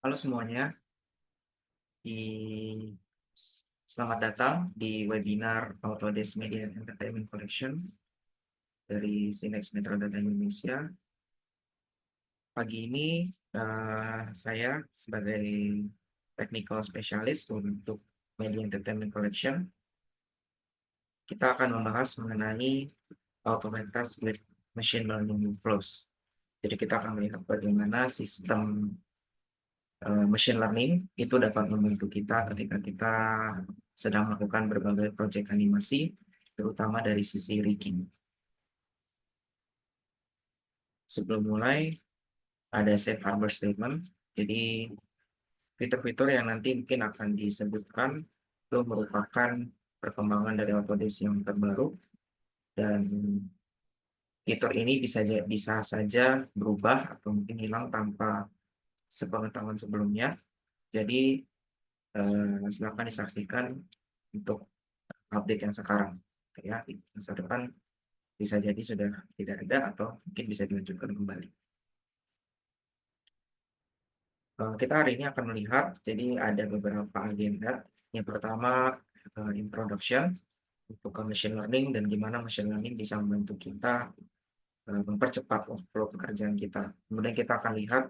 Halo semuanya, di selamat datang di webinar Autodesk Media and Entertainment Collection dari Sinex Metro Data Indonesia. Pagi ini saya sebagai technical specialist untuk Media Entertainment Collection, kita akan membahas mengenai Automatas with Machine Learning Flows. Jadi kita akan melihat bagaimana sistem machine learning itu dapat membantu kita ketika kita sedang melakukan berbagai proyek animasi, terutama dari sisi rigging. Sebelum mulai, ada safe harbor statement. Jadi, fitur-fitur yang nanti mungkin akan disebutkan itu merupakan perkembangan dari Autodesk yang terbaru, dan fitur ini bisa saja berubah atau mungkin hilang tanpa sepengetahuan sebelumnya. Jadi, silakan disaksikan untuk update yang sekarang, ya. Di masa depan bisa jadi sudah tidak ada atau mungkin bisa dilanjutkan kembali. Kita hari ini akan melihat, jadi ada beberapa agenda. Yang pertama, introduction untuk machine learning dan gimana machine learning bisa membantu kita mempercepat workflow pekerjaan kita. Kemudian kita akan lihat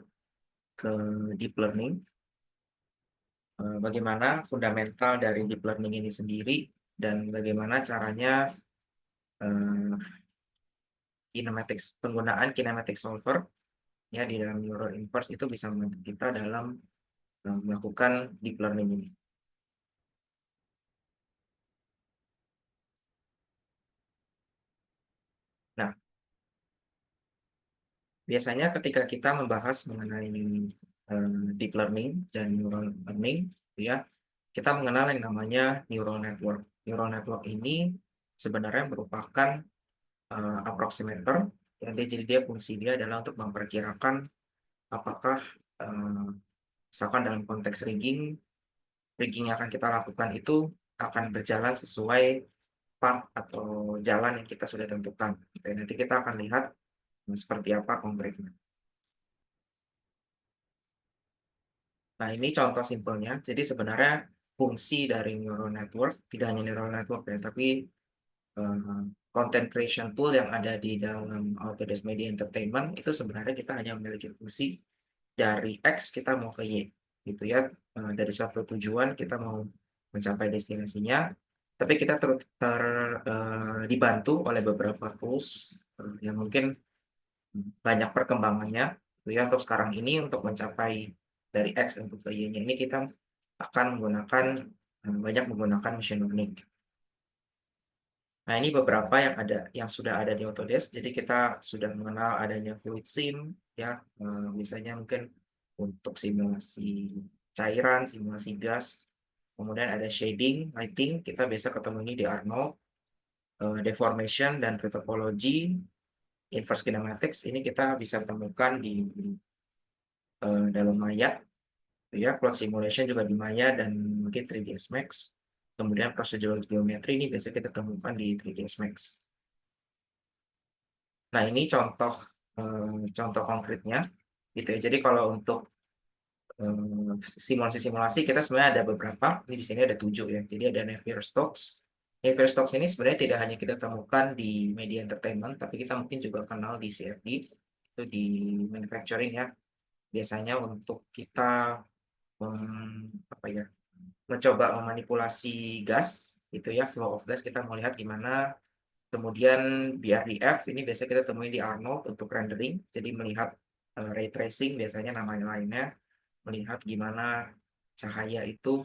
ke deep learning, bagaimana fundamental dari deep learning ini sendiri dan bagaimana caranya penggunaan kinematic solver ya di dalam neural inverse itu bisa membantu kita dalam melakukan deep learning ini. Nah, biasanya ketika kita membahas mengenai deep learning dan neural learning, ya, kita mengenal yang namanya neural network. Neural network ini sebenarnya merupakan approximator, ya, jadi dia fungsi dia adalah untuk memperkirakan apakah misalkan dalam konteks rigging yang akan kita lakukan itu akan berjalan sesuai path atau jalan yang kita sudah tentukan. Dan nanti kita akan lihat seperti apa konkretnya. Nah, ini contoh simpelnya. Jadi sebenarnya fungsi dari neural network, tidak hanya neural network ya, tapi eh, content creation tool yang ada di dalam Autodesk Media Entertainment itu sebenarnya kita hanya memiliki fungsi dari X kita mau ke Y, gitu ya. Dari suatu tujuan kita mau mencapai destinasinya, tapi kita dibantu oleh beberapa tools yang mungkin banyak perkembangannya, gitu ya. Untuk sekarang ini untuk mencapai dari X untuk ke Y-nya ini kita akan menggunakan banyak menggunakan machine learning. Nah, ini beberapa yang sudah ada di Autodesk. Jadi kita sudah mengenal adanya fluid sim, ya, misalnya mungkin untuk simulasi cairan, simulasi gas. Kemudian ada shading, lighting, kita biasa ketemu ini di Arnold, deformation dan retopology, inverse kinematics ini kita bisa temukan di dalam Maya, ya, plot simulation juga di Maya dan mungkin 3ds Max. Kemudian procedural geometry ini biasa kita temukan di 3ds Max. Nah, ini contoh konkretnya, gitu ya. Jadi kalau untuk simulasi-simulasi kita sebenarnya ada beberapa. Ini di sini ada 7 ya. Jadi ada Navier-Stokes. Navier-Stokes ini sebenarnya tidak hanya kita temukan di media entertainment, tapi kita mungkin juga kenal di CFD, itu di manufacturing ya. Biasanya untuk kita apa ya, mencoba memanipulasi gas, itu ya, flow of gas, kita mau lihat gimana. Kemudian BRDF ini biasa kita temuin di Arnold untuk rendering, jadi melihat ray tracing biasanya namanya lainnya, melihat gimana cahaya itu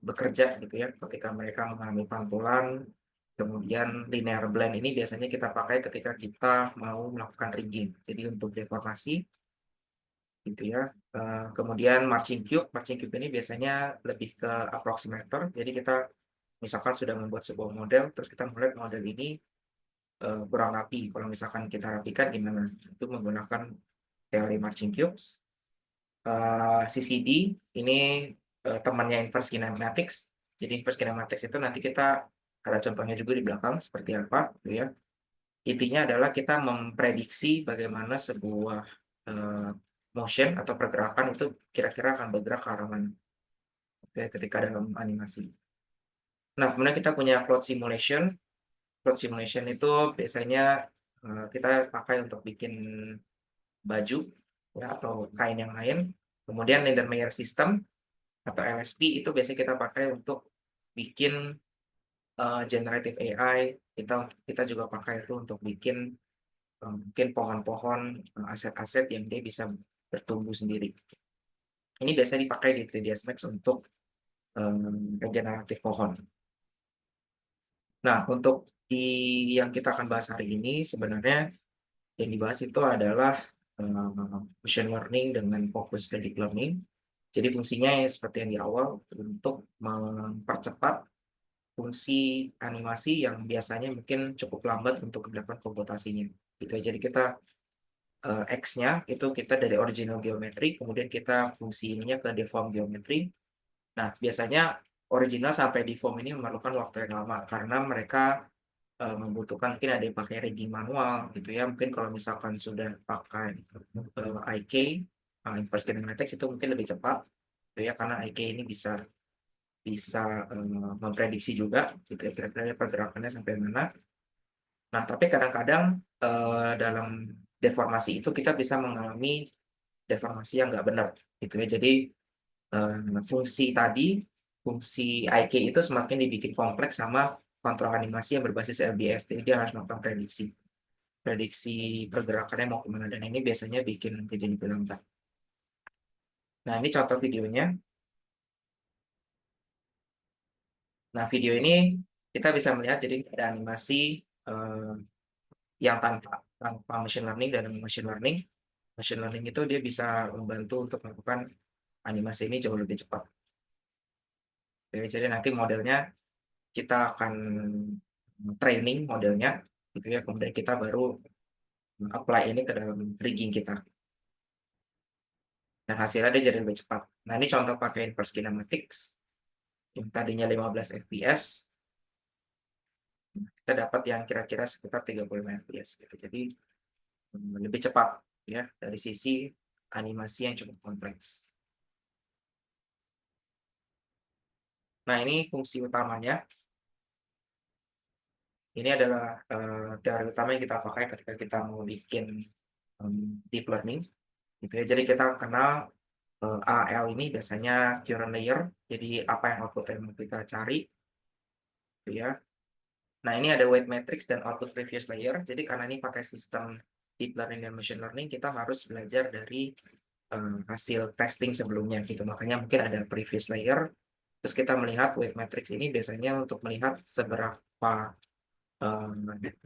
bekerja gitu ya ketika mereka mengalami pantulan. Kemudian linear blend ini biasanya kita pakai ketika kita mau melakukan rigging, jadi untuk deformasi gitu ya. Kemudian marching cube ini biasanya lebih ke approximator, jadi kita misalkan sudah membuat sebuah model, terus kita melihat model ini kurang rapi. Kalau misalkan kita rapikan gimana? Itu menggunakan teori marching cubes. CCD ini temannya inverse kinematics. Jadi inverse kinematics itu nanti kita ada contohnya juga di belakang seperti apa, gitu ya. Intinya adalah kita memprediksi bagaimana sebuah motion atau pergerakan itu kira-kira akan bergerak ke arah mana, ya, ketika dalam animasi. Nah, kemudian kita punya plot simulation. Plot simulation itu biasanya kita pakai untuk bikin baju, ya, atau kain yang lain. Kemudian Lindenmayer System atau LSP itu biasanya kita pakai untuk bikin generative AI. Kita juga pakai itu untuk bikin mungkin pohon-pohon, aset-aset yang dia bisa bertumbuh sendiri. Ini biasanya dipakai di 3ds Max untuk regeneratif pohon. Nah, untuk yang kita akan bahas hari ini sebenarnya yang dibahas itu adalah machine learning dengan fokus ke deep learning. Jadi fungsinya ya seperti yang di awal untuk mempercepat fungsi animasi yang biasanya mungkin cukup lambat untuk dilakukan komputasinya. Gitu ya. Jadi kita X-nya itu kita dari original geometry, kemudian kita fungsi ininya ke deform geometry. Nah, biasanya original sampai deform ini memerlukan waktu yang lama karena mereka membutuhkan mungkin ada yang pakai rigging manual gitu ya. Mungkin kalau misalkan sudah pakai IK, inverse kinematics itu mungkin lebih cepat gitu ya karena IK ini bisa bisa memprediksi juga gitu ya kira-kira pergerakannya sampai mana. Nah, tapi kadang-kadang dalam deformasi itu kita bisa mengalami deformasi yang nggak benar gitu ya. Jadi fungsi IK itu semakin dibikin kompleks sama kontrol animasi yang berbasis LBS. Jadi dia harus melakukan prediksi prediksi pergerakannya mau kemana dan ini biasanya bikin jadi lambat. Nah, ini contoh videonya. Nah, video ini kita bisa melihat jadi ada animasi yang tanpa machine learning dan machine learning. Machine learning itu dia bisa membantu untuk melakukan animasi ini jauh lebih cepat. Oke, jadi nanti modelnya kita akan training modelnya gitu ya, kemudian kita baru apply ini ke dalam rigging kita. Dan hasilnya dia jadi lebih cepat. Nah, ini contoh pakai inverse kinematics yang tadinya 15 fps, kita dapat yang kira-kira sekitar 35 fps gitu. Jadi lebih cepat ya dari sisi animasi yang cukup kompleks. Nah, ini fungsi utamanya. Ini adalah teori utama yang kita pakai ketika kita mau bikin deep learning gitu ya. Jadi kita kenal AL ini biasanya current layer. Jadi apa yang output yang mau kita cari gitu ya. Nah, ini ada weight matrix dan output previous layer. Jadi karena ini pakai sistem deep learning dan machine learning, kita harus belajar dari hasil testing sebelumnya gitu. Makanya mungkin ada previous layer. Terus kita melihat weight matrix ini biasanya untuk melihat seberapa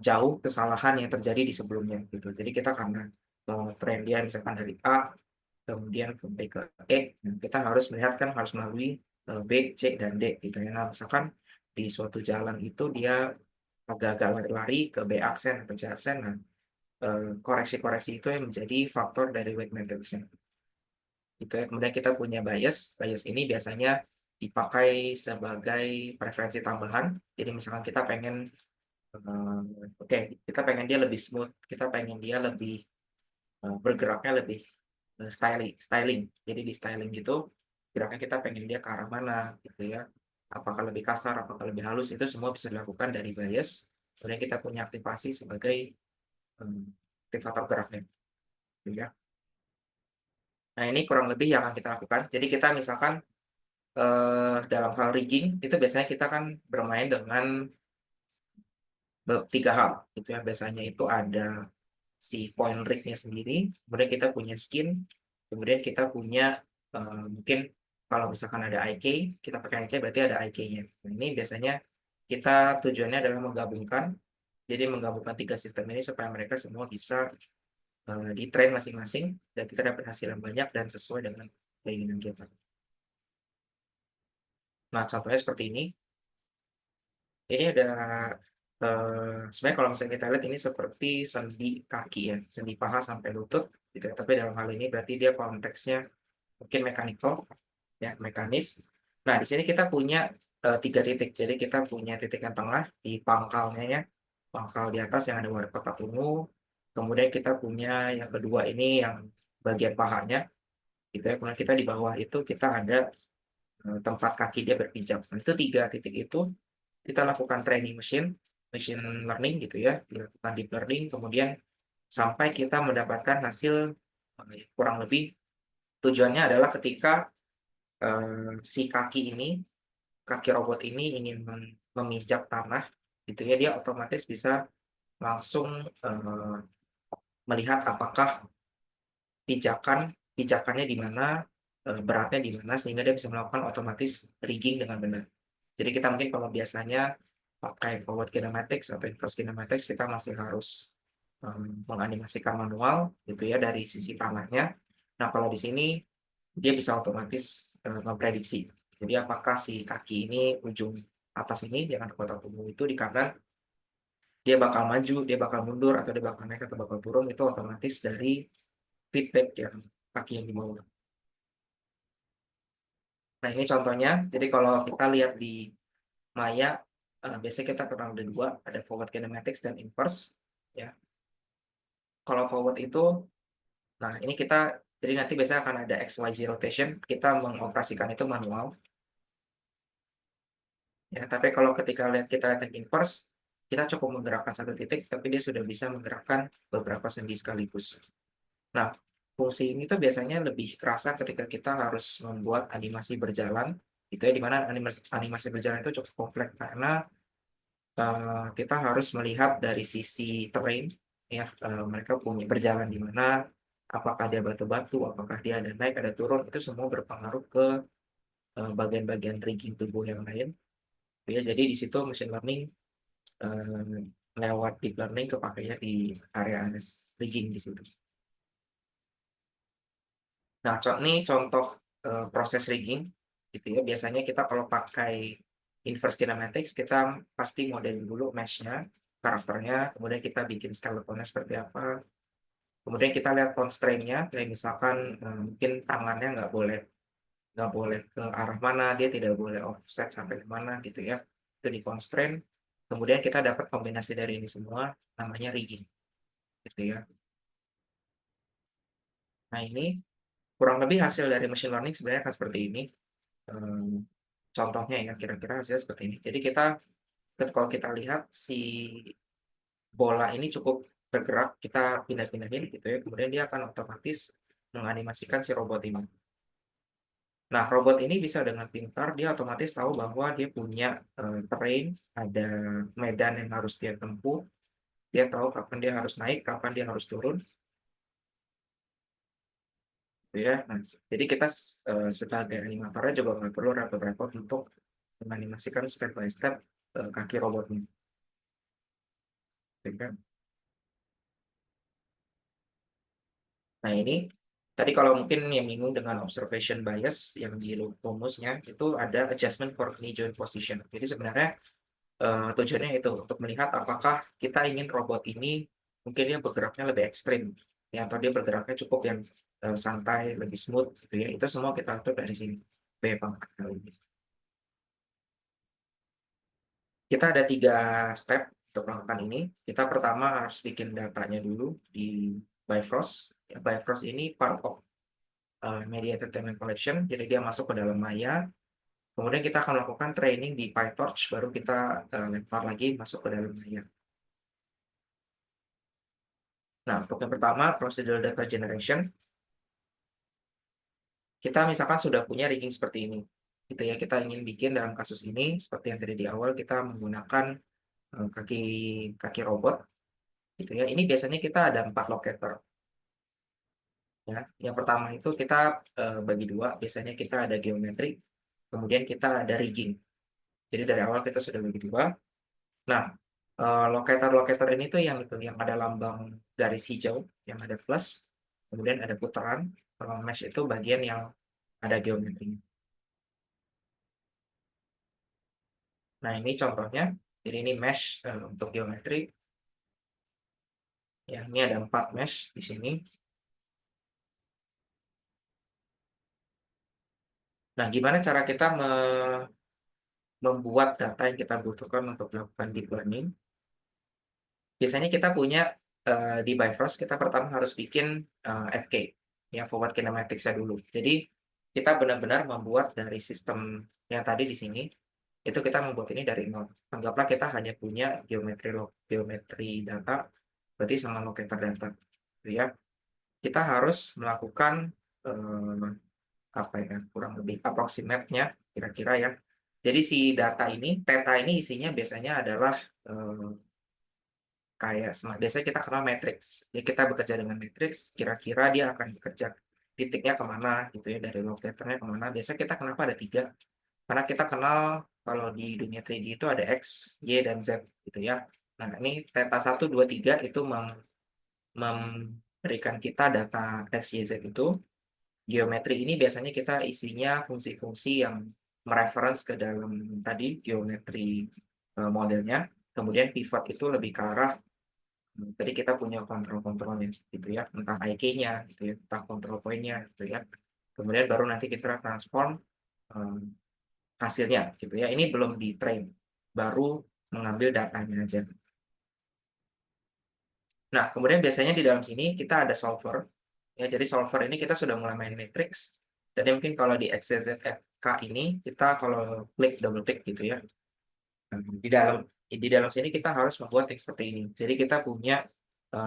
jauh kesalahan yang terjadi di sebelumnya gitu. Jadi kita karena tren dia misalkan dari A kemudian ke B ke E, nah kita harus melihat kan harus melalui B, C, dan D gitu ya. Nah, misalkan di suatu jalan itu dia agak-agak lari-lari ke B aksen atau C aksen, nah koreksi-koreksi itu yang menjadi faktor dari weight matrix-nya. Gitu ya. Kemudian kita punya bias. Bias ini biasanya dipakai sebagai preferensi tambahan. Jadi misalkan kita pengen oke, kita pengen dia lebih smooth, kita pengen dia lebih bergeraknya lebih styling. Jadi di styling gitu, geraknya kita pengen dia ke arah mana gitu ya. Apakah lebih kasar, apakah lebih halus, itu semua bisa dilakukan dari bias. Kemudian kita punya aktivasi sebagai aktivator geraknya. Gitu ya. Nah, ini kurang lebih yang akan kita lakukan. Jadi kita misalkan dalam hal rigging, itu biasanya kita kan bermain dengan tiga hal gitu ya. Biasanya itu ada si point rig-nya sendiri, kemudian kita punya skin, kemudian kita punya mungkin kalau misalkan ada IK, kita pakai IK berarti ada IK-nya. Nah, ini biasanya kita tujuannya adalah menggabungkan, jadi menggabungkan tiga sistem ini supaya mereka semua bisa di-train masing-masing dan kita dapat hasil yang banyak dan sesuai dengan keinginan kita. Nah, contohnya seperti ini. Ini ada sebenarnya kalau misalnya kita lihat ini seperti sendi kaki ya, sendi paha sampai lutut gitu ya. Tapi dalam hal ini berarti dia konteksnya mungkin mechanical ya, mekanis. Nah, di sini kita punya tiga titik. Jadi kita punya titik yang tengah di pangkalnya ya, pangkal di atas yang ada kotak ungu. Kemudian kita punya yang kedua ini yang bagian pahanya gitu ya, kemudian kita di bawah itu kita ada, tempat kaki dia berpijak. Nah itu 3 titik itu kita lakukan training machine learning gitu ya, dilakukan deep learning, kemudian sampai kita mendapatkan hasil, kurang lebih tujuannya adalah ketika, si kaki robot ini ingin memijak tanah gitu ya, dia otomatis bisa langsung, melihat apakah pijakannya di mana, beratnya di mana, sehingga dia bisa melakukan otomatis rigging dengan benar. Jadi kita mungkin kalau biasanya pakai forward kinematics atau inverse kinematics, kita masih harus, menganimasikan manual gitu ya dari sisi tanahnya. Nah kalau di sini dia bisa otomatis, memprediksi. Jadi apakah si kaki ini ujung atas ini dengan kotak tubuh itu di kanan, dia bakal maju, dia bakal mundur, atau dia bakal naik atau bakal turun, itu otomatis dari feedback yang kaki yang di bawah. Nah ini contohnya, jadi kalau kita lihat di Maya, biasanya kita kenal ada 2, ada forward kinematics dan inverse, ya. Kalau forward itu, nah ini kita jadi nanti biasanya akan ada XYZ rotation, kita mengoperasikan itu manual, ya. Tapi kalau ketika kita lihat yang inverse, kita cukup menggerakkan satu titik, tapi dia sudah bisa menggerakkan beberapa sendi sekaligus. Nah, fungsi ini tuh biasanya lebih kerasa ketika kita harus membuat animasi berjalan, gitu ya, di mana animasi berjalan itu cukup kompleks karena, kita harus melihat dari sisi terrain, ya, mereka punya berjalan di mana, apakah dia batu-batu, apakah dia ada naik, ada turun, itu semua berpengaruh ke, bagian-bagian rigging tubuh yang lain, ya. Jadi di situ machine learning, lewat deep learning kepakainya di area rigging di situ. Nah, ini contoh, proses rigging gitu ya. Biasanya kita kalau pakai inverse kinematics, kita pasti modelin dulu mesh-nya, karakternya, kemudian kita bikin skeletonnya seperti apa, kemudian kita lihat constraint-nya, kayak misalkan, mungkin tangannya nggak boleh ke arah mana, dia tidak boleh offset sampai ke mana gitu ya, itu di-constraint, kemudian kita dapat kombinasi dari ini semua, namanya rigging, gitu ya. Nah ini kurang lebih hasil dari machine learning sebenarnya akan seperti ini. Mmm, Contohnya ya, kira-kira hasilnya seperti ini. Jadi kalau kita lihat si bola ini cukup bergerak, kita pindah-pindahin gitu ya, kemudian dia akan otomatis menganimasikan si robot ini. Nah, robot ini bisa dengan pintar, dia otomatis tahu bahwa dia punya, terrain, ada medan yang harus dia tempuh, dia tahu kapan dia harus naik, kapan dia harus turun, gitu ya. Nah, jadi kita sebagai animatornya juga nggak perlu repot-repot untuk menganimasikan step by step, kaki robotnya, gitu kan. Nah ini, tadi kalau mungkin yang bingung dengan observation bias yang di rumusnya, itu ada adjustment for knee joint position. Jadi sebenarnya, tujuannya itu untuk melihat apakah kita ingin robot ini mungkin dia bergeraknya lebih ekstrim, ya atau dia bergeraknya cukup yang, santai, lebih smooth gitu ya, itu semua kita atur dari sini, B4 kali ini. Kita ada 3 step untuk melakukan ini. Kita pertama harus bikin datanya dulu di Bifrost, ya Bifrost ini part of, media entertainment collection, jadi dia masuk ke dalam Maya, kemudian kita akan melakukan training di PyTorch, baru kita, lempar lagi masuk ke dalam Maya. Nah, untuk yang pertama, procedural data generation, kita misalkan sudah punya rigging seperti ini, gitu ya, kita ingin bikin dalam kasus ini, seperti yang tadi di awal, kita menggunakan, kaki kaki robot, gitu ya. Ini biasanya kita ada 4 locator, ya. Yang pertama itu kita, bagi 2, biasanya kita ada geometri, kemudian kita ada rigging. Jadi dari awal kita sudah bagi 2. Nah, locator-locator ini tuh yang itu, yang ada lambang garis hijau, yang ada plus, kemudian ada putaran, kalau mesh itu bagian yang ada geometrinya. Nah, ini contohnya, jadi ini mesh, untuk geometri, ya ini ada 4 mesh di sini. Nah, gimana cara kita membuat data yang kita butuhkan untuk melakukan deep learning? Biasanya kita punya, di Bifrost kita pertama harus bikin, FK. ya forward kinematics-nya dulu. Jadi kita benar-benar membuat dari sistem yang tadi di sini, itu kita membuat ini dari nol. Anggaplah kita hanya punya geometri data, berarti sama locator data, gitu ya. Kita harus melakukan apa ya, kurang lebih approximate-nya kira-kira ya. Jadi si data ini, theta ini isinya biasanya adalah eh, kayak biasanya kita kenal matrix. Jadi kita bekerja dengan matrix, kira-kira dia akan bekerja titiknya kemana gitu ya, dari locatornya kemana. Biasanya kita kenapa ada tiga? Karena kita kenal kalau di dunia 3D itu ada X, Y, dan Z gitu ya. Nah ini theta 1, 2, 3 itu memberikan kita data X, Y, Z itu. Geometri ini biasanya kita isinya fungsi-fungsi yang mereference ke dalam tadi geometri modelnya. Kemudian pivot itu lebih ke arah tadi kita punya kontrol-kontrolnya gitu ya, entah IK-nya gitu ya, entah kontrol point-nya gitu ya. Kemudian baru nanti kita transform eh, hasilnya gitu ya. Ini belum di-train, baru mengambil datanya aja. Nah, kemudian biasanya di dalam sini kita ada solver. Ya, jadi solver ini kita sudah mulai main matrix. Jadi mungkin kalau di XZFK ini kita kalau klik double klik gitu ya. Di dalam sini kita harus membuat yang seperti ini. Jadi kita punya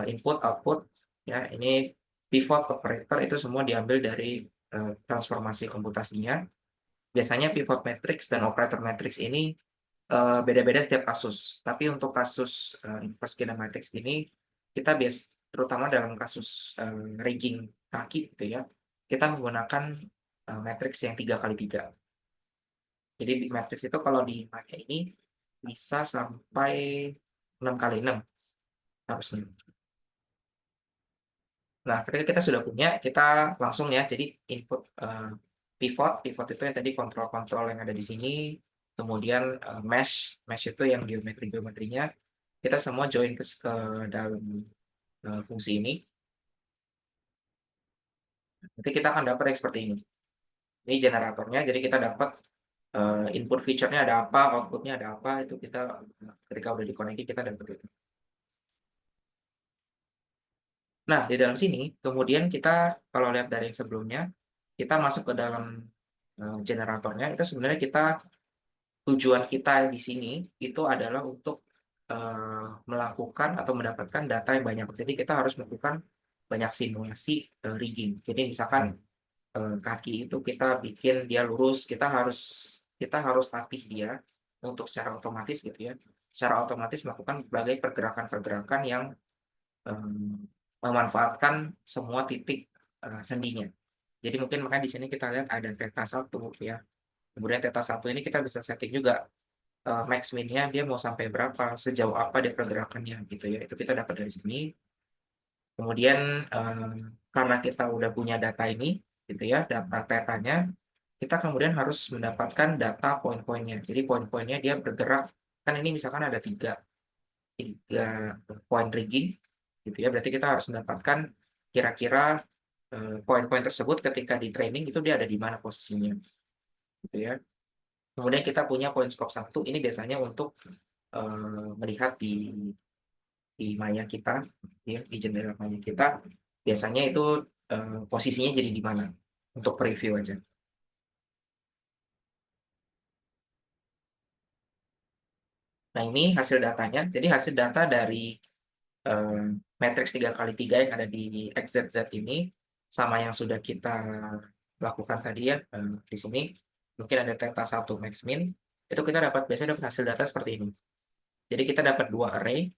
input output ya. Ini pivot operator itu semua diambil dari transformasi komputasinya. Biasanya pivot matrix dan operator matrix ini beda-beda setiap kasus. Tapi untuk kasus inverse kinematics ini kita terutama dalam kasus rigging kaki gitu ya, kita menggunakan matrix yang 3x3. Jadi matrix itu kalau dipakai ini bisa sampai 6x6 harusnya. Nah, ketika kita sudah punya, kita langsung ya, jadi input pivot itu yang tadi kontrol-kontrol yang ada di sini, kemudian mesh itu yang geometri-geometrinya, kita semua join ke dalam fungsi ini. Nanti kita akan dapat yang seperti ini. Ini generatornya, jadi kita dapat input feature-nya ada apa, output-nya ada apa, itu kita ketika udah dikoneksi kita dapat itu. Nah, di dalam sini, kemudian kita kalau lihat dari yang sebelumnya, kita masuk ke dalam generatornya, itu sebenarnya tujuan kita di sini itu adalah untuk melakukan atau mendapatkan data yang banyak. Jadi kita harus melakukan banyak simulasi rigging. Jadi misalkan kaki itu kita bikin dia lurus, kita harus latih dia untuk secara otomatis gitu ya. Secara otomatis melakukan berbagai pergerakan-pergerakan yang memanfaatkan semua titik sendinya. Jadi mungkin makanya di sini kita lihat ada theta 1 ya. Kemudian theta 1 ini kita bisa setting juga max min-nya dia mau sampai berapa, sejauh apa dia pergerakannya gitu ya. Itu kita dapat dari sini. Kemudian karena kita udah punya data ini gitu ya, data tetanya, kita kemudian harus mendapatkan data poin-poinnya. Jadi poin-poinnya dia bergerak, kan ini misalkan ada tiga poin rigging gitu ya, berarti kita harus mendapatkan kira-kira poin-poin tersebut ketika di training itu dia ada di mana posisinya gitu ya. Kemudian kita punya poin scope 1 ini biasanya untuk melihat di maya kita ya, di jendela maya kita biasanya itu posisinya jadi di mana untuk preview aja. Nah, ini hasil datanya. Jadi hasil data dari eh, matriks 3x3 yang ada di XZZ ini sama yang sudah kita lakukan tadi ya di sini mungkin ada theta 1 max min itu kita biasanya dapat hasil data seperti ini. Jadi kita dapat dua array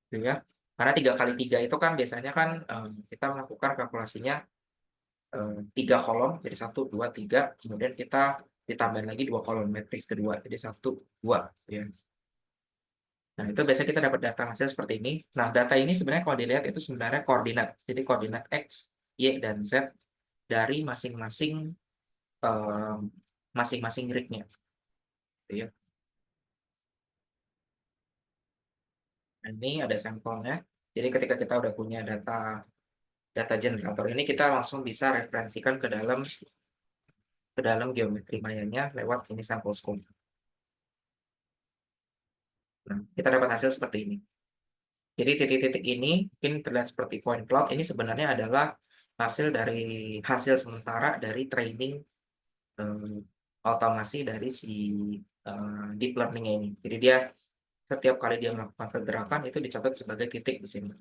gitu ya. Karena 3x3 itu kan biasanya kan kita melakukan kalkulasinya 3 kolom jadi 1, 2, 3 kemudian kita ditambahin lagi 2 kolom matriks kedua jadi 1, 2 ya. Nah, itu biasanya kita dapat data hasil seperti ini. Nah, data ini sebenarnya kalau dilihat itu sebenarnya koordinat. Jadi koordinat X, Y, dan Z dari masing-masing em, masing-masing gridnya. Gitu ya. Nah, ini ada sampelnya. Jadi ketika kita udah punya data data generator ini, kita langsung bisa referensikan ke dalam geometri mayanya lewat ini sampel scope. Nah, kita dapat hasil seperti ini. Jadi titik-titik ini mungkin terlihat seperti point cloud. Ini sebenarnya adalah hasil sementara dari training otomasi dari si deep learning ini. Jadi dia setiap kali dia melakukan pergerakan itu dicatat sebagai titik di sini.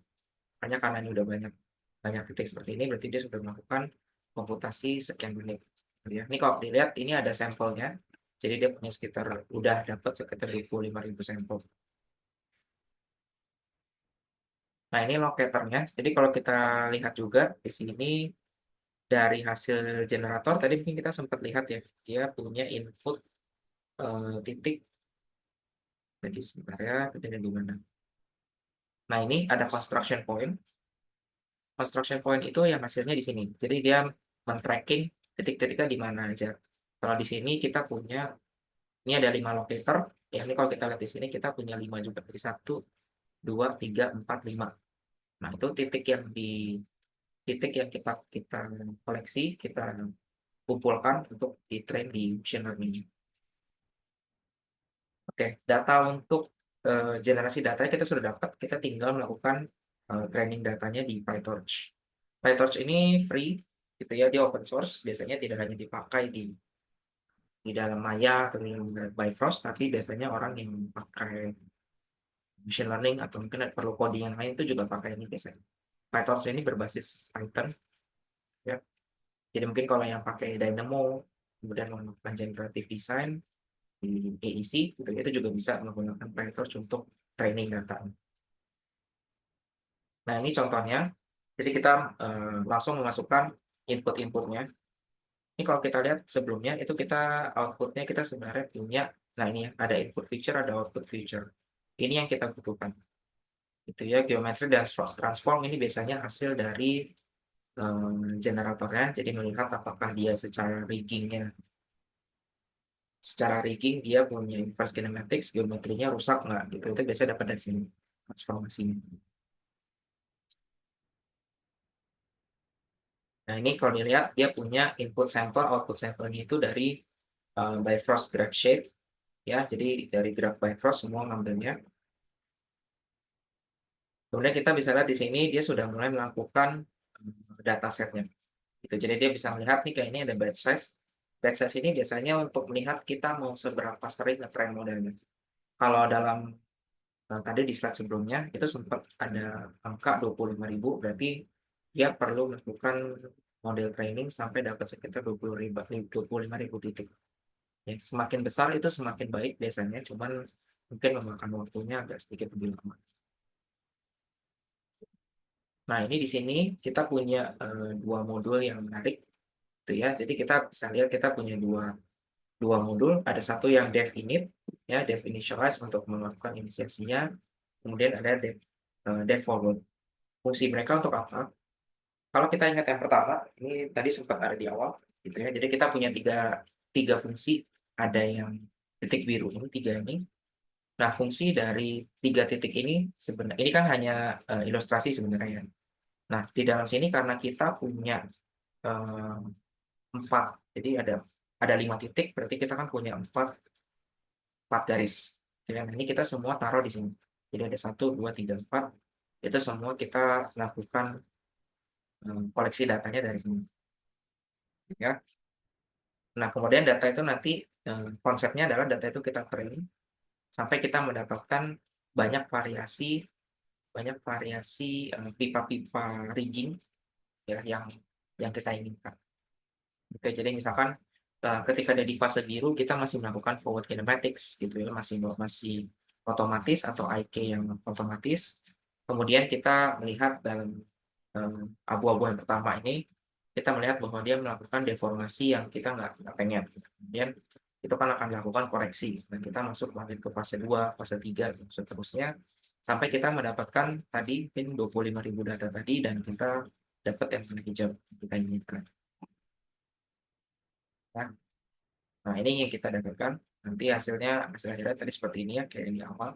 Hanya karena ini udah banyak banyak titik seperti ini, berarti dia sudah melakukan komputasi sekian menit. Ya, ini kalau dilihat ini ada sampelnya, jadi dia punya sekitar udah dapat sekitar 25.000 sampel. Nah ini locatornya. Jadi kalau kita lihat juga di sini dari hasil generator tadi mungkin kita sempat lihat ya, dia punya input titik. Jadi sebenarnya titiknya di mana? Nah ini ada construction point. Construction point itu yang hasilnya di sini. Jadi dia men-tracking titik-titiknya di mana aja. Kalau di sini kita punya, ini ada 5 locator. Ya ini kalau kita lihat di sini kita punya 5 juga. Jadi 1, 2, 3, 4, 5. Nah itu titik yang kita kita koleksi, kita kumpulkan untuk di-train di machine learning. Oke, data untuk generasi datanya kita sudah dapat, kita tinggal melakukan training datanya di PyTorch. PyTorch ini free, gitu ya, dia open source, biasanya tidak hanya dipakai di dalam Maya atau di dalam Bifrost, tapi biasanya orang yang pakai machine learning atau mungkin perlu coding yang lain itu juga pakai ini biasanya. PyTorch ini berbasis Python, ya. Jadi mungkin kalau yang pakai Dynamo, kemudian melakukan generative design di AEC, gitu, itu juga bisa menggunakan PyTorch untuk training data. Nah ini contohnya, jadi kita langsung memasukkan input-inputnya. Ini kalau kita lihat sebelumnya itu kita outputnya kita sebenarnya punya, nah ini ya, ada input feature, ada output feature. Ini yang kita butuhkan. Itu ya, geometri dan transform ini biasanya hasil dari generatornya, jadi melihat apakah dia secara rigging dia punya inverse kinematics, geometrinya rusak nggak gitu. Itu biasanya dapat dari sini transformasinya. Nah ini kalau dilihat dia punya input sampel, output sampelnya itu dari Bifrost graph shape, ya. Jadi dari graph Bifrost semua ngambilnya. Kemudian kita bisa lihat di sini dia sudah mulai melakukan datasetnya. Gitu. Jadi dia bisa melihat nih kayak ini ada batch size. Batch size ini biasanya untuk melihat kita mau seberapa sering nge-train modelnya. Kalau dalam tadi di slide sebelumnya itu sempat ada angka 25.000, berarti dia perlu melakukan model training sampai dapat sekitar 25.000 titik. Ya, semakin besar itu semakin baik biasanya, cuman mungkin memakan waktunya agak sedikit lebih lama. Nah, ini di sini kita punya dua modul yang menarik, gitu ya. Jadi kita bisa lihat kita punya dua modul. Ada satu yang dev init, ya, dev initialize untuk melakukan inisiasinya. Kemudian ada dev forward. Fungsi mereka untuk apa? Kalau kita ingat yang pertama, ini tadi sempat ada di awal, gitu ya. Jadi kita punya tiga fungsi. Ada yang titik biru ini, tiga ini. Nah, fungsi dari tiga titik ini sebenarnya ini kan hanya ilustrasi sebenarnya. Nah, di dalam sini karena kita punya eh, empat, jadi ada 5 titik, berarti kita kan punya empat garis. Dan ini kita semua taruh di sini. Jadi ada 1, 2, 3, 4. Itu semua kita lakukan koleksi datanya dari sini. Ya. Nah, kemudian data itu nanti konsepnya adalah data itu kita training sampai kita mendapatkan banyak variasi pipa-pipa rigging, ya, yang kita inginkan. Oke, jadi misalkan ketika ada di fase biru kita masih melakukan forward kinematics gitu ya, masih masih otomatis atau IK yang otomatis. Kemudian kita melihat dalam abu-abu yang pertama ini kita melihat bahwa dia melakukan deformasi yang kita nggak pengen. Kemudian itu kan akan dilakukan koreksi dan kita masuk lanjut ke fase 2, fase 3 dan seterusnya sampai kita mendapatkan tadi mungkin 25.000 data tadi dan kita dapat yang warna hijau yang kita inginkan. Nah, nah, ini yang kita dapatkan. Nanti hasil akhirnya tadi seperti ini ya, kayak di awal.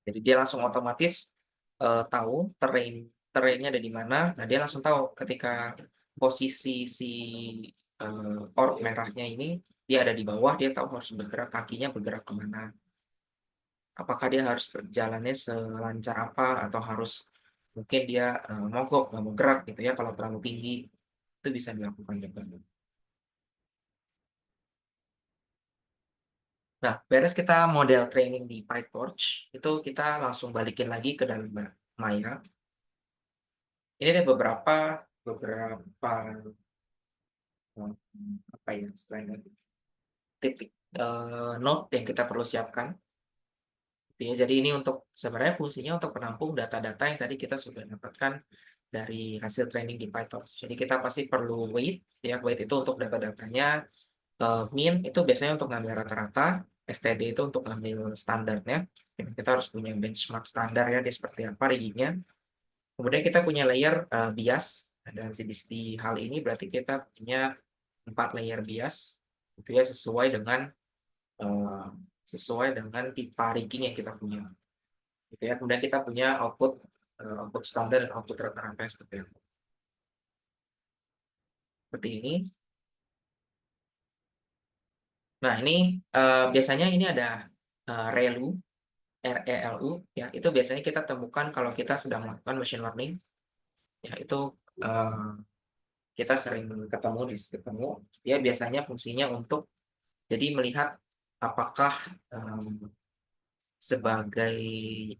Jadi dia langsung otomatis tahu terrainnya ada di mana. Nah, dia langsung tahu ketika posisi si orb merahnya ini dia ada di bawah, dia tahu harus bergerak kakinya bergerak kemana. apakah dia harus berjalannya selancar apa atau harus mungkin dia mogok, nggak mau gerak gitu ya kalau terlalu tinggi, itu bisa dilakukan juga. Nah, beres kita model training di PyTorch, itu kita langsung balikin lagi ke dalam Maya. Ini ada beberapa apa ya istilahnya, titik, node yang kita perlu siapkan, gitu ya. Jadi ini untuk sebenarnya fungsinya untuk menampung data-data yang tadi kita sudah dapatkan dari hasil training di PyTorch. Jadi kita pasti perlu weight, ya, weight itu untuk data-datanya, mean itu biasanya untuk ngambil rata-rata, STD itu untuk ngambil standarnya, kita harus punya benchmark standar ya, dia seperti apa rigging. Kemudian kita punya layer, bias, dan di hal ini berarti kita punya 4 layer bias, itu ya, eee, sesuai dengan tipe rigging yang kita punya, gitu ya. Kemudian kita punya output standar dan output rata-rata seperti apa, seperti ini. Nah ini, biasanya ini ada, ReLU, ReLU, ya, itu biasanya kita temukan kalau kita sedang melakukan machine learning, ya, itu, eee, kita sering ketemu, dia biasanya fungsinya untuk jadi melihat apakah, mmm, sebagai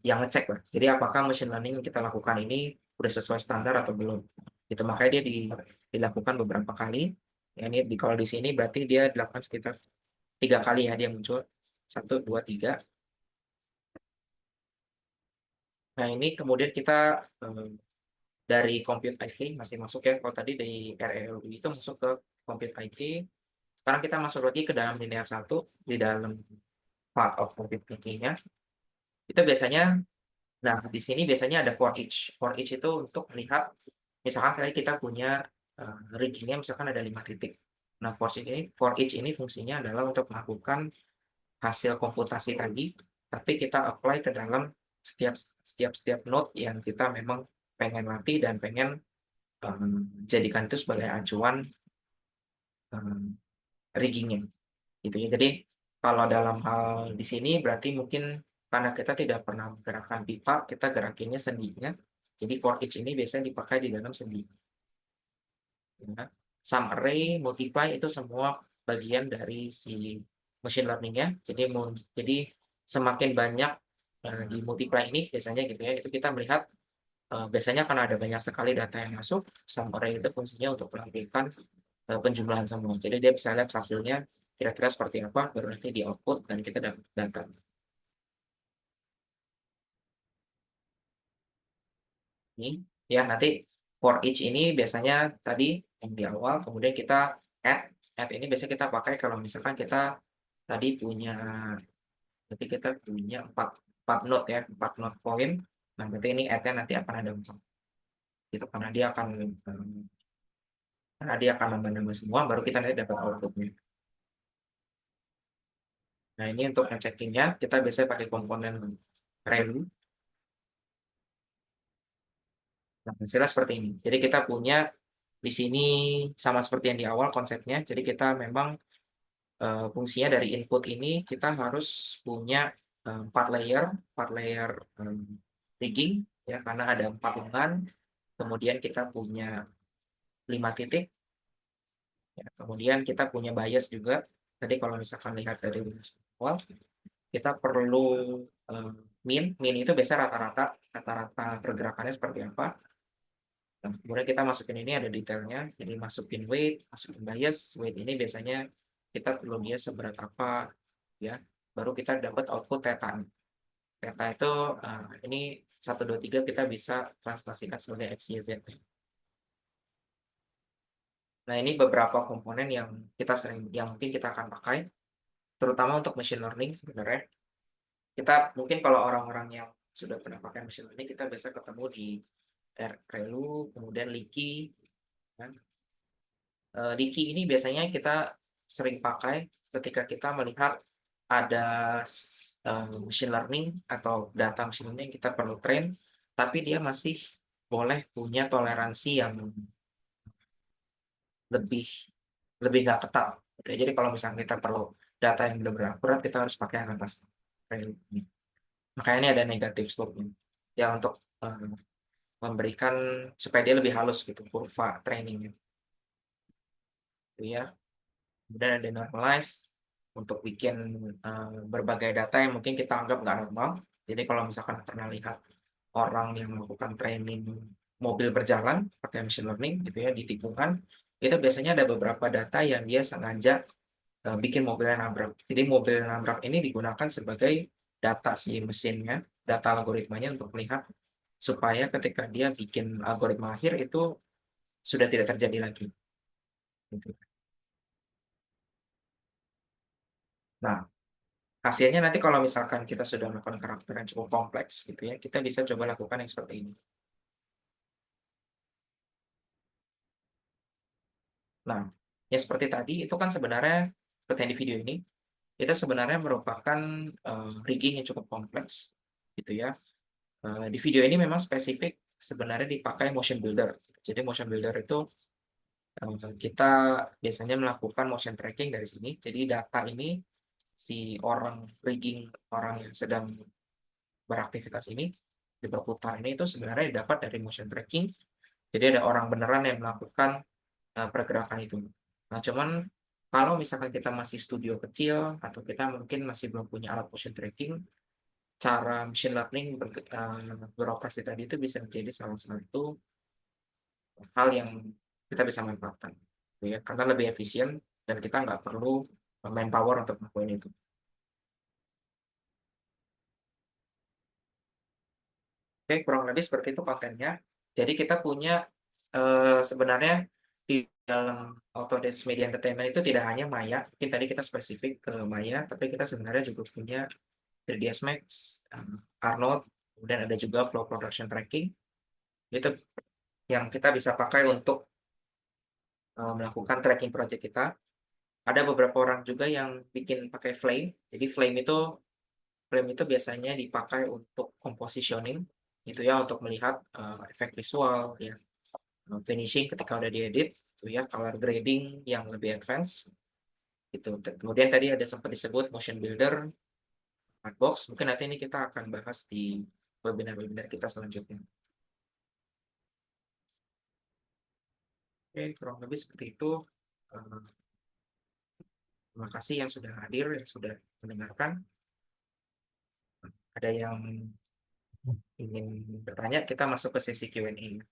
yang ngecek lah. Jadi apakah machine learning yang kita lakukan ini udah sesuai standar atau belum. Itu makanya dia dilakukan beberapa kali. Ya, ini kalau di sini berarti dia dilakukan sekitar 3 kali ya dia muncul. Satu, 2, 3. Nah ini kemudian kita, dari compute IK masih masuk ya. Kalau tadi dari RLU itu masuk ke compute IK. Sekarang kita masuk lagi ke dalam linear satu, di dalam part of compute IK-nya. Itu biasanya, nah, di sini biasanya ada for each. For each itu untuk melihat, misalkan kali kita punya, rigging misalkan ada 5 titik. Nah, for each ini fungsinya adalah untuk melakukan hasil komputasi tadi, tapi kita apply ke dalam setiap setiap node yang kita memang pengen latih dan pengen, jadikan itu sebagai acuan, mmm, rigging, gitu ya. Jadi, kalau dalam hal di sini berarti mungkin karena kita tidak pernah menggerakkan pipa, kita gerakinnya sendinya. Jadi for each ini biasanya dipakai di dalam sendi, ya. Sum array, multiply itu semua bagian dari si machine learning-nya. Jadi semakin banyak, di multiply ini biasanya gitu ya, itu kita melihat, biasanya karena ada banyak sekali data yang masuk, sum array itu fungsinya untuk melakukan, penjumlahan semua. Jadi dia bisa lihat hasilnya kira-kira seperti apa, baru nanti di-output dan kita dapat data. Ini, ya nanti for each ini biasanya tadi yang di awal, kemudian kita add, ini biasanya kita pakai kalau misalkan kita tadi punya, berarti kita punya 4 4 node ya, 4 node point. Nah berarti ini add-nya nanti akan ada 4 gitu, karena dia akan nambah-nambah semua, baru kita nanti dapat output-nya. Nah ini untuk ngecekinnya, kita biasanya pakai komponen ReLU. Nah hasilnya seperti ini. Jadi kita punya di sini sama seperti yang di awal konsepnya, jadi kita memang, fungsinya dari input ini kita harus punya, 4 layer, 4 layer, rigging, ya, karena ada 4 lengan, kemudian kita punya 5 titik, ya, kemudian kita punya bias juga. Tadi kalau misalkan lihat dari awal, kita perlu, eee, mean itu biasa rata-rata pergerakannya seperti apa. Nah, kemudian kita masukin ini ada detailnya, jadi masukin weight, masukin bias, weight ini biasanya kita perlu dia seberat apa, ya, baru kita dapat output theta. Theta itu, ini 1, 2, 3 kita bisa translasikan sebagai X, Y, Z. Nah, ini beberapa komponen yang mungkin kita akan pakai, terutama untuk machine learning sebenarnya. Kita mungkin kalau orang-orang yang sudah pernah pakai machine learning, kita biasa ketemu di ReLU, kemudian Leaky, kan. Leaky ini biasanya kita sering pakai ketika kita melihat ada machine learning atau data machine learning yang kita perlu train, tapi dia masih boleh punya toleransi yang lebih lebih nggak ketat, gitu ya. Jadi kalau misalnya kita perlu data yang benar-benar akurat, kita harus pakai yang atas rel ini. Makanya ini ada negatif slope-nya. Ya untuk memberikan supaya dia lebih halus gitu kurva trainingnya, gitu ya. Kemudian ada normalize untuk bikin berbagai data yang mungkin kita anggap nggak normal. Jadi kalau misalkan pernah lihat orang yang melakukan training mobil berjalan pakai machine learning gitu ya di tikungan, itu biasanya ada beberapa data yang dia sengaja bikin mobilnya nabrak. Jadi mobil yang nabrak ini digunakan sebagai data si mesinnya, data algoritmanya untuk melihat supaya ketika dia bikin algoritma akhir itu sudah tidak terjadi lagi. Gitu. Nah, hasilnya nanti kalau misalkan kita sudah melakukan karakter yang cukup kompleks gitu ya, kita bisa coba lakukan yang seperti ini. Nah, ya seperti tadi itu kan sebenarnya seperti yang di video ini, itu sebenarnya merupakan rigging yang cukup kompleks gitu ya. Di video ini memang spesifik sebenarnya dipakai motion builder. Jadi motion builder itu kita biasanya melakukan motion tracking dari sini. Jadi data ini si orang rigging orang yang sedang beraktivitas ini di berputar ini itu sebenarnya didapat dari motion tracking. Jadi ada orang beneran yang melakukan pergerakan itu. Nah, cuman kalau misalkan kita masih studio kecil atau kita mungkin masih belum punya alat motion tracking, cara machine learning beroperasi tadi itu bisa menjadi salah satu hal yang kita bisa manfaatkan, gitu ya, karena lebih efisien dan kita nggak perlu manpower untuk melakukan itu. Oke, kurang lebih seperti itu kontennya. Jadi kita punya sebenarnya di dalam Autodesk Media Entertainment itu tidak hanya Maya, mungkin tadi kita spesifik ke Maya, tapi kita sebenarnya juga punya 3ds Max, Arnold, kemudian ada juga Flow Production Tracking. Itu yang kita bisa pakai untuk melakukan tracking project kita. Ada beberapa orang juga yang bikin pakai Flame. Jadi Flame itu biasanya dipakai untuk compositioning, gitu ya, untuk melihat efek visual, ya, finishing ketika udah diedit, itu ya, color grading yang lebih advance, gitu. Kemudian tadi ada sempat disebut motion builder, Artbox. Mungkin nanti ini kita akan bahas di webinar-webinar kita selanjutnya. Oke, kurang lebih seperti itu. Eh, Terima kasih yang sudah hadir, yang sudah mendengarkan. Ada yang ingin bertanya, kita masuk ke sesi Q&A.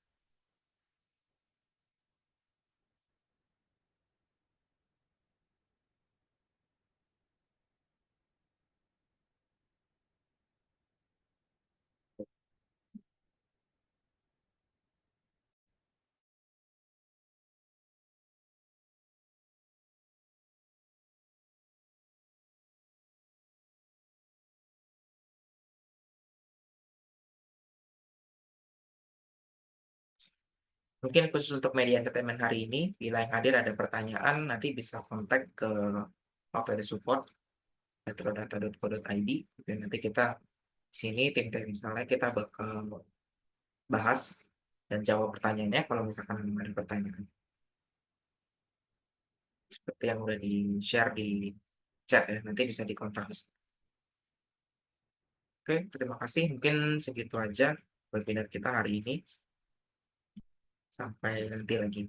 Mungkin khusus untuk media entertainment hari ini, bila yang hadir ada pertanyaan, nanti bisa kontak ke Opera Support, metrodata.co.id, dan nanti kita sini tim teknikalnya kita bakal bahas dan jawab pertanyaannya kalau misalkan ada pertanyaan. Seperti yang udah di-share di chat ya, nanti bisa dikontak. Oke, terima kasih. Mungkin segitu aja webinar kita hari ini. Sampai nanti lagi.